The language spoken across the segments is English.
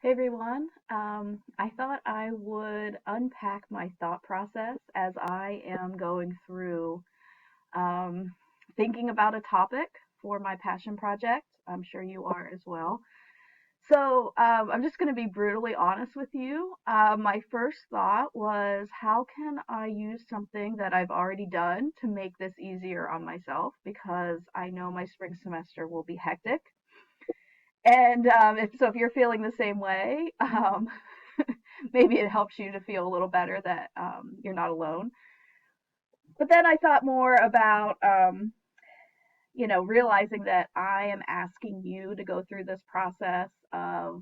Hey everyone. I thought I would unpack my thought process as I am going through um, thinking about a topic for my passion project. I'm sure you are as well. So I'm just going to be brutally honest with you. My first thought was, how can I use something that I've already done to make this easier on myself? Because I know my spring semester will be hectic. And if you're feeling the same way, maybe it helps you to feel a little better that you're not alone. But then I thought more about, realizing that I am asking you to go through this process of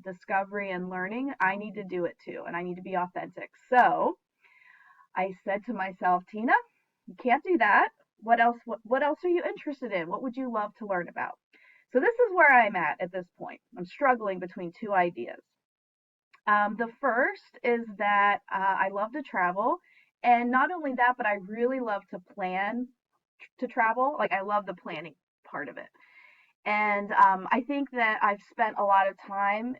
discovery and learning. I need to do it too, and I need to be authentic. So I said to myself, Tina, you can't do that. What else? What else are you interested in? What would you love to learn about? So this is where I'm at this point. I'm struggling between two ideas. The first is that I love to travel. And not only that, but I really love to plan to travel. Like, I love the planning part of it. And I think that I've spent a lot of time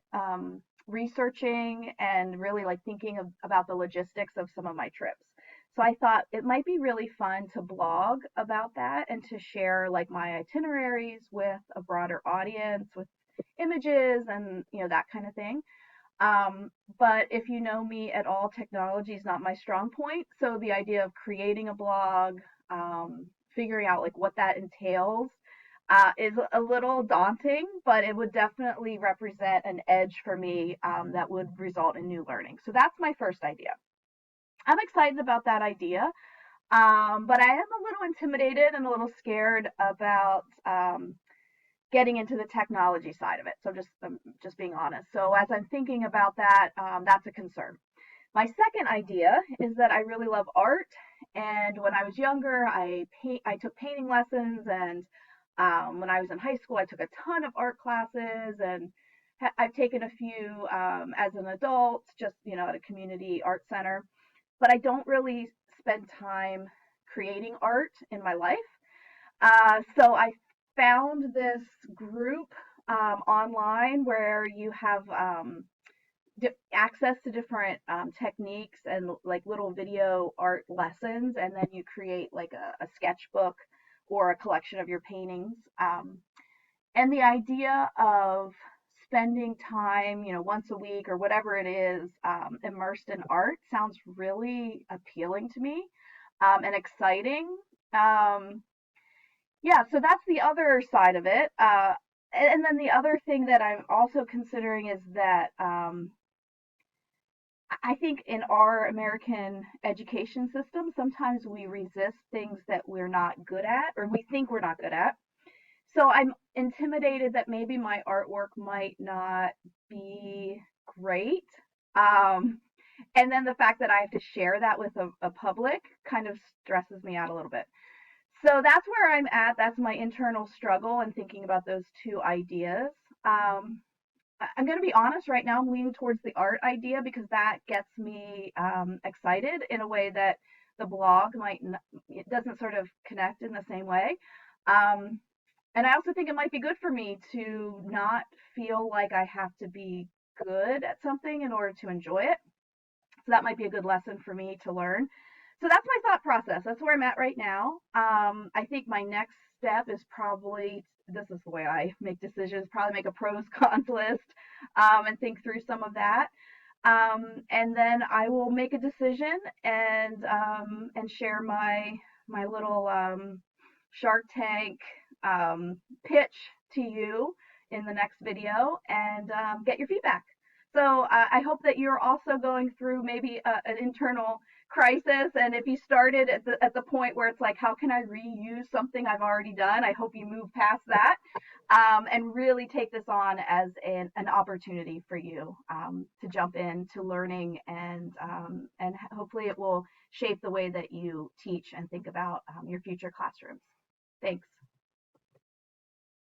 researching and really like thinking about the logistics of some of my trips. So I thought it might be really fun to blog about that and to share like my itineraries with a broader audience with images and that kind of thing. But if you know me at all, technology is not my strong point. So the idea of creating a blog, figuring out like what that entails, is a little daunting, but it would definitely represent an edge for me that would result in new learning. So that's my first idea. I'm excited about that idea, but I am a little intimidated and a little scared about getting into the technology side of it. So just being honest. So as I'm thinking about that, that's a concern. My second idea is that I really love art, and when I was younger, I took painting lessons, and when I was in high school, I took a ton of art classes, and I've taken a few as an adult, just at a community art center. But I don't really spend time creating art in my life. So I found this group online where you have access to different techniques and like little video art lessons, and then you create like a sketchbook or a collection of your paintings. And the idea of spending time, once a week or whatever it is, immersed in art sounds really appealing to me and exciting. Um, yeah, so that's the other side of it. And then the other thing that I'm also considering is that I think in our American education system, sometimes we resist things that we're not good at or we think we're not good at. So I'm intimidated that maybe my artwork might not be great. Um, and then the fact that I have to share that with a public kind of stresses me out a little bit. So that's where I'm at. That's my internal struggle and thinking about those two ideas. Um, I'm going to be honest right now. I'm leaning towards the art idea because that gets me excited in a way that the blog it doesn't sort of connect in the same way. Um, and I also think it might be good for me to not feel like I have to be good at something in order to enjoy it. So that might be a good lesson for me to learn. So that's my thought process. That's where I'm at right now. I think my next step is probably, this is the way I make decisions, probably make a pros cons list and think through some of that. And then I will make a decision and share my little Shark Tank pitch to you in the next video and get your feedback. So I hope that you're also going through maybe an internal crisis, and if you started at the point where it's like, how can I reuse something I've already done? I hope you move past that and really take this on as an opportunity for you to jump into learning, and hopefully it will shape the way that you teach and think about your future classrooms. Thanks.